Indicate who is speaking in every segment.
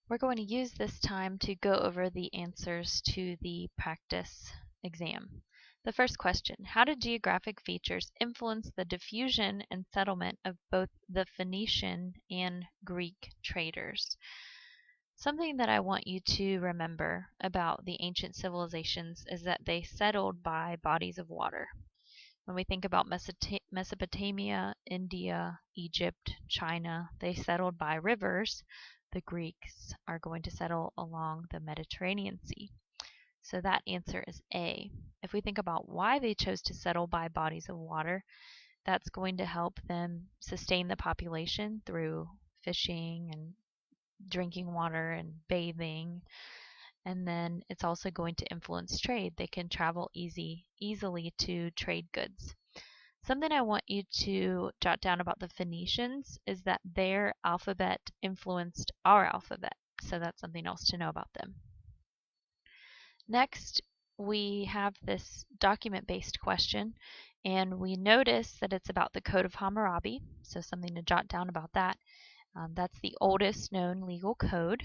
Speaker 1: We're going to use this time to go over the answers to the practice exam. The first question, how did geographic features influence the diffusion and settlement of both the Phoenician and Greek traders? Something that I want you to remember about the ancient civilizations is that they settled by bodies of water. When we think about Mesopotamia, India, Egypt, China, they settled by rivers. The Greeks are going to settle along the Mediterranean Sea. So that answer is A. If we think about why they chose to settle by bodies of water, that's going to help them sustain the population through fishing and drinking water and bathing. And then it's also going to influence trade. They can travel easily to trade goods. Something I want you to jot down about the Phoenicians is that their alphabet influenced our alphabet. So that's something else to know about them. Next, we have this document-based question, and we notice that it's about the Code of Hammurabi, so something to jot down about that. That's the oldest known legal code.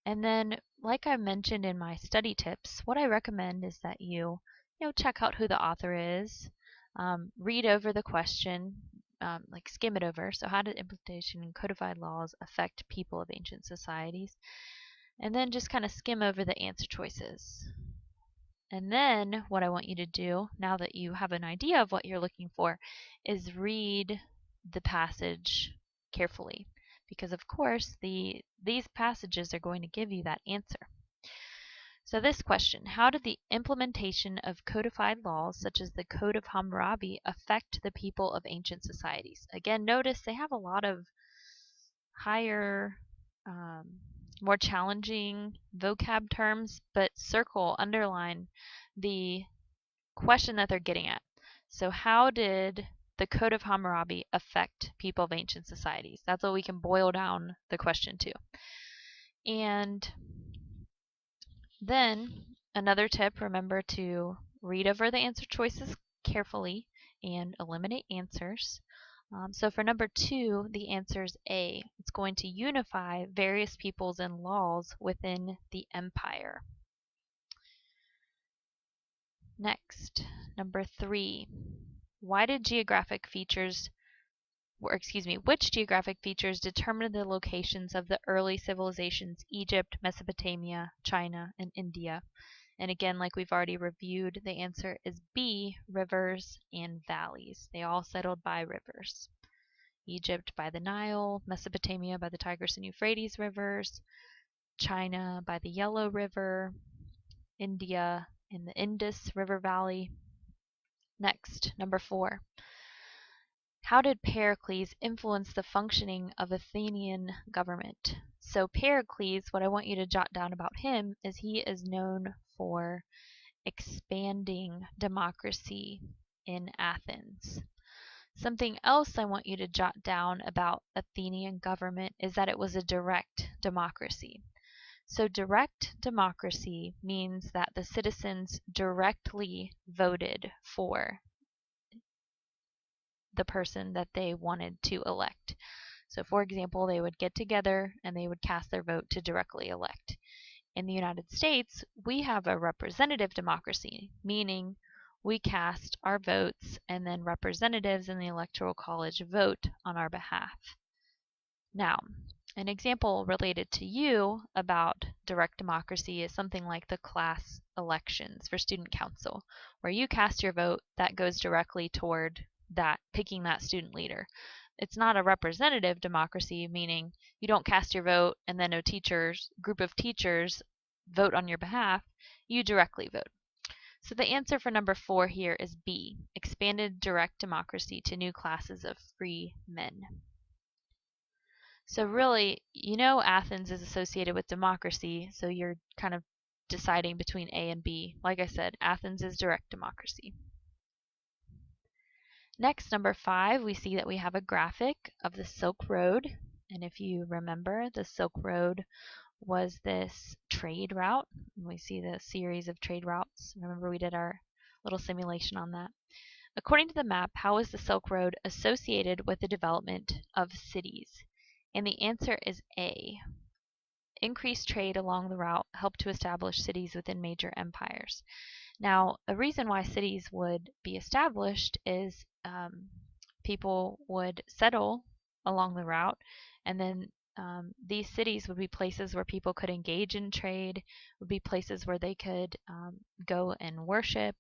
Speaker 1: And then, like I mentioned in my study tips, what I recommend is that you check out who the author is, read over the question, like skim it over. So how did implementation and codified laws affect people of ancient societies? And then just kind of skim over the answer choices. And then what I want you to do, now that you have an idea of what you're looking for, is read the passage carefully. Because of course, these passages are going to give you that answer. So this question, how did the implementation of codified laws such as the Code of Hammurabi affect the people of ancient societies? Again, notice they have a lot of higher, more challenging vocab terms, but underline the question that they're getting at. So how did the Code of Hammurabi affect people of ancient societies? That's what we can boil down the question to. And then another tip, remember to read over the answer choices carefully and eliminate answers. So for number 2, the answer is A. It's going to unify various peoples and laws within the empire. Next, number 3. Which geographic features determined the locations of the early civilizations Egypt, Mesopotamia, China, and India? And again, like we've already reviewed, the answer is B, rivers and valleys. They all settled by rivers. Egypt by the Nile, Mesopotamia by the Tigris and Euphrates rivers, China by the Yellow River, India in the Indus River Valley. Next, number 4. How did Pericles influence the functioning of Athenian government? So Pericles, what I want you to jot down about him is he is known for expanding democracy in Athens. Something else I want you to jot down about Athenian government is that it was a direct democracy. So direct democracy means that the citizens directly voted for the person that they wanted to elect. So for example, they would get together and they would cast their vote to directly elect. In the United States, we have a representative democracy, meaning we cast our votes and then representatives in the Electoral College vote on our behalf. Now, an example related to you about direct democracy is something like the class elections for student council, where you cast your vote that goes directly toward picking that student leader. It's not a representative democracy, meaning you don't cast your vote and then a group of teachers vote on your behalf. You directly vote. So the answer for number 4 here is B, expanded direct democracy to new classes of free men. So really, Athens is associated with democracy, so you're kind of deciding between A and B. Like I said, Athens is direct democracy. Next, number 5, we see that we have a graphic of the Silk Road. And if you remember, the Silk Road was this trade route. We see the series of trade routes. Remember, we did our little simulation on that. According to the map, how is the Silk Road associated with the development of cities? And the answer is A. increased trade along the route helped to establish cities within major empires. Now, a reason why cities would be established is people would settle along the route, and then these cities would be places where people could engage in trade, would be places where they could go and worship,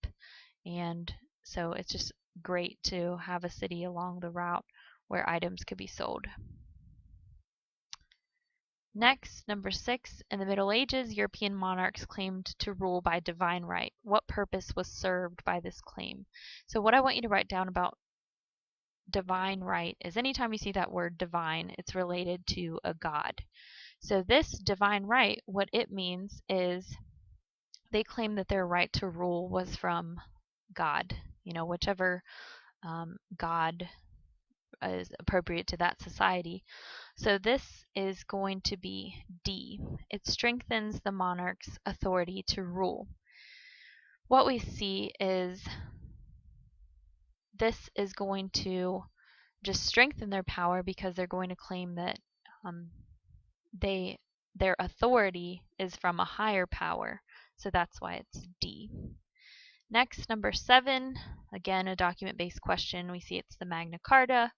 Speaker 1: and so it's just great to have a city along the route where items could be sold. Next, number 6, in the Middle Ages, European monarchs claimed to rule by divine right. What purpose was served by this claim? So what I want you to write down about divine right is anytime you see that word divine, it's related to a god. So this divine right, what it means is they claim that their right to rule was from God, whichever God is appropriate to that society. So this is going to be D. It strengthens the monarch's authority to rule. What we see is this is going to just strengthen their power because they're going to claim that their authority is from a higher power. So that's why it's D. Next, number 7, again, a document-based question. We see it's the Magna Carta.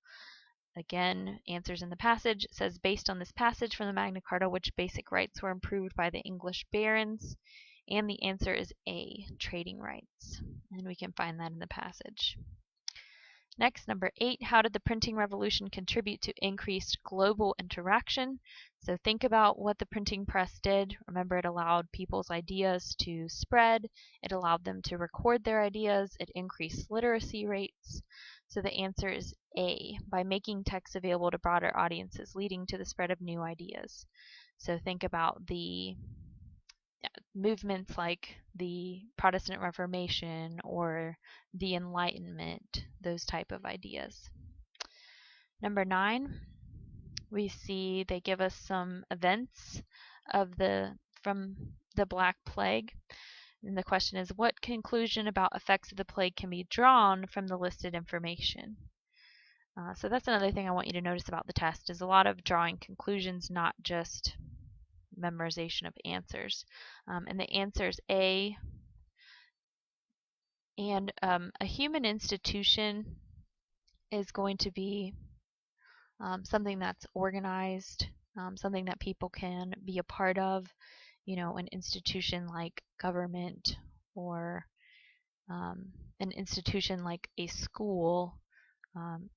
Speaker 1: Again, answers in the passage. It says, based on this passage from the Magna Carta, which basic rights were improved by the English barons? And the answer is A, trading rights. And we can find that in the passage. Next, number 8, how did the printing revolution contribute to increased global interaction? So think about what the printing press did. Remember, it allowed people's ideas to spread. It allowed them to record their ideas. It increased literacy rates. So the answer is A, by making text available to broader audiences, leading to the spread of new ideas. So think about the movements like the Protestant Reformation or the Enlightenment, those type of ideas. Number 9, we see they give us some events from the Black Plague. And the question is, what conclusion about effects of the plague can be drawn from the listed information? So that's another thing I want you to notice about the test, is a lot of drawing conclusions, not just memorization of answers. And the answer is A. And a human institution is going to be something that's organized, something that people can be a part of, an institution like government or an institution like a school.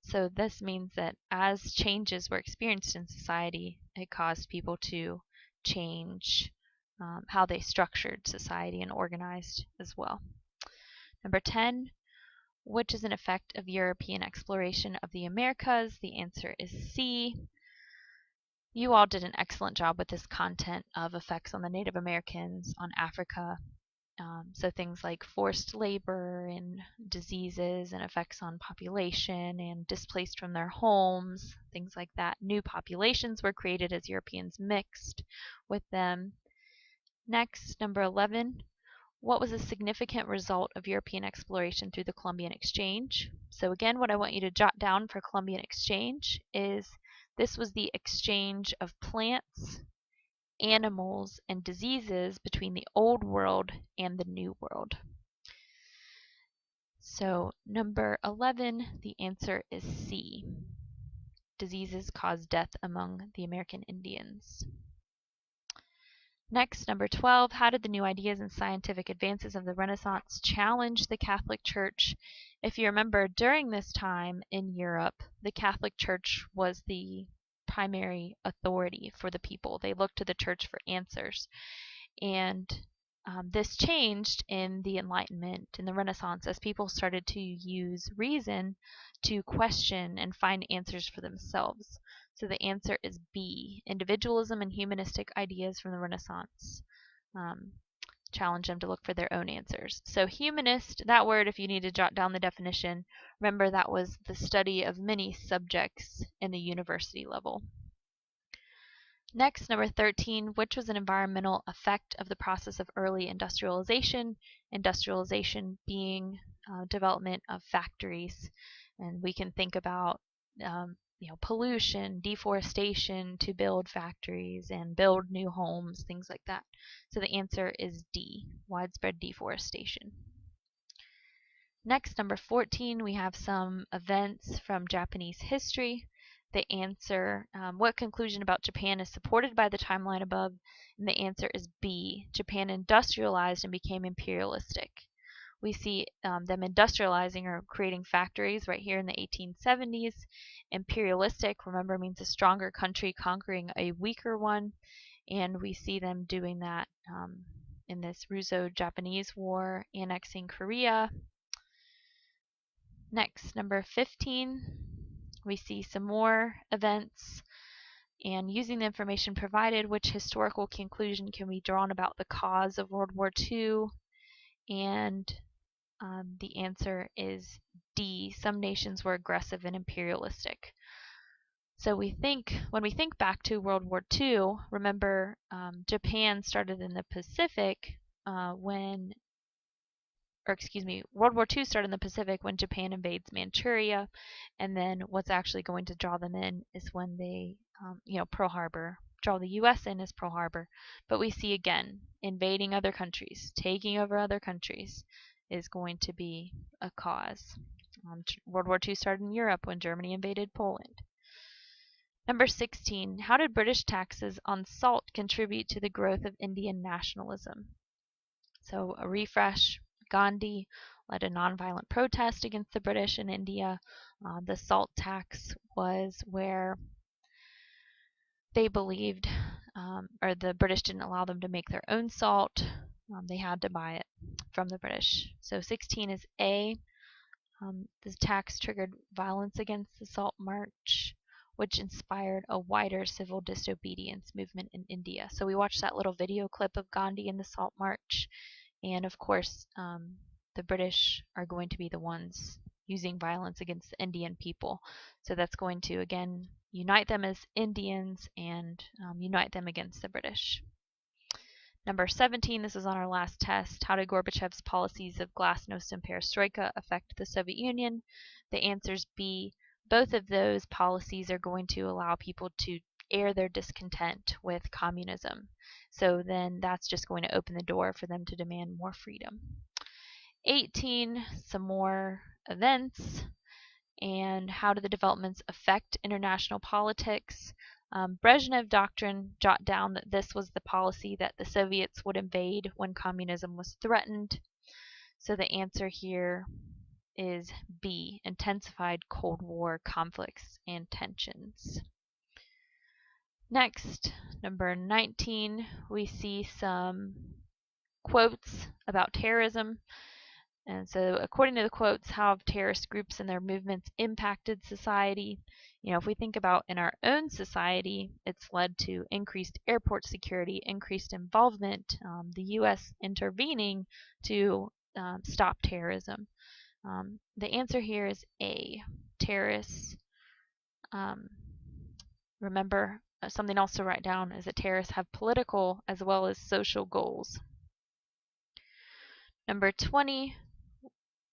Speaker 1: So this means that as changes were experienced in society, it caused people to change how they structured society and organized as well. Number 10, which is an effect of European exploration of the Americas? The answer is C. You all did an excellent job with this content of effects on the Native Americans, on Africa. So things like forced labor and diseases and effects on population and displaced from their homes, things like that. New populations were created as Europeans mixed with them. Next, number 11, what was a significant result of European exploration through the Columbian Exchange? So again, what I want you to jot down for Columbian Exchange is this was the exchange of plants, animals, and diseases between the Old World and the New World. So number 11, the answer is C. Diseases cause death among the American Indians. Next, number 12, how did the new ideas and scientific advances of the Renaissance challenge the Catholic Church? If you remember, during this time in Europe, the Catholic Church was the primary authority for the people. They looked to the church for answers. And this changed in the Enlightenment, in the Renaissance, as people started to use reason to question and find answers for themselves. So the answer is B, individualism and humanistic ideas from the Renaissance. Challenge them to look for their own answers. So humanist, that word, if you need to jot down the definition, remember that was the study of many subjects in the university level. Next, number 13, which was an environmental effect of the process of early industrialization? Industrialization being development of factories. And we can think about pollution, deforestation to build factories and build new homes, things like that. So the answer is D, widespread deforestation. Next, number 14, we have some events from Japanese history. The answer, what conclusion about Japan is supported by the timeline above? And the answer is B, Japan industrialized and became imperialistic. We see them industrializing or creating factories right here in the 1870s. Imperialistic, remember, means a stronger country conquering a weaker one. And we see them doing that in this Russo-Japanese War, annexing Korea. Next, number 15, we see some more events. And using the information provided, which historical conclusion can be drawn about the cause of World War II? And the answer is D. Some nations were aggressive and imperialistic. So when we think back to World War II, remember Japan started in the Pacific World War II started in the Pacific when Japan invades Manchuria, and then what's actually going to draw them in is when they, Pearl Harbor, draw the U.S. in as Pearl Harbor. But we see again, invading other countries, taking over other countries is going to be a cause. World War II started in Europe when Germany invaded Poland. Number 16, how did British taxes on salt contribute to the growth of Indian nationalism? So a refresh, Gandhi led a nonviolent protest against the British in India. The salt tax was where they believed, or the British didn't allow them to make their own salt. They had to buy it from the British. So 16 is A. This tax triggered violence against the Salt March, which inspired a wider civil disobedience movement in India. So we watched that little video clip of Gandhi in the Salt March, and of course the British are going to be the ones using violence against the Indian people. So that's going to again unite them as Indians and unite them against the British. Number 17, this is on our last test. How did Gorbachev's policies of glasnost and perestroika affect the Soviet Union? The answer is B. Both of those policies are going to allow people to air their discontent with communism. So then that's just going to open the door for them to demand more freedom. 18, some more events. And how do the developments affect international politics? Brezhnev Doctrine jot down that this was the policy that the Soviets would invade when communism was threatened. So the answer here is B, intensified Cold War conflicts and tensions. Next, number 19, we see some quotes about terrorism. And so according to the quotes, how have terrorist groups and their movements impacted society? If we think about in our own society, it's led to increased airport security, increased involvement, the U.S. intervening to stop terrorism. The answer here is A, terrorists. Remember, something else to write down is that terrorists have political as well as social goals. Number 20,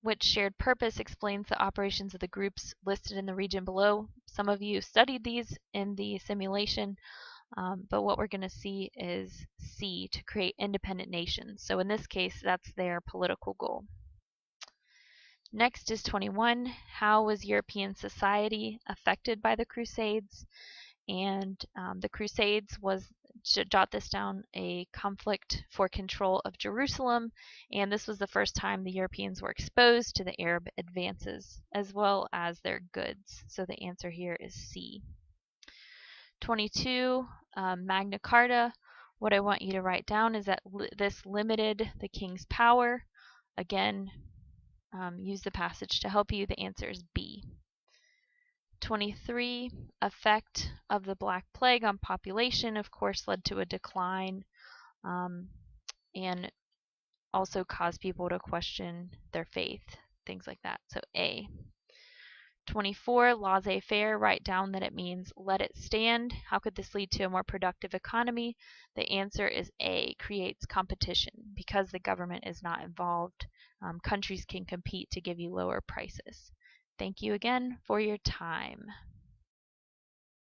Speaker 1: which shared purpose explains the operations of the groups listed in the region below. Some of you studied these in the simulation, but what we're going to see is C, to create independent nations. So in this case, that's their political goal. Next is 21. How was European society affected by the Crusades? And the Crusades was, jot this down, a conflict for control of Jerusalem, and this was the first time the Europeans were exposed to the Arab advances as well as their goods. So the answer here is C. 22, Magna Carta. What I want you to write down is that this limited the king's power. Again, use the passage to help you. The answer is B. 23, effect of the Black Plague on population, of course, led to a decline and also caused people to question their faith, things like that. So A. 24, laissez-faire, write down that it means let it stand. How could this lead to a more productive economy? The answer is A, creates competition. Because the government is not involved, countries can compete to give you lower prices. Thank you again for your time.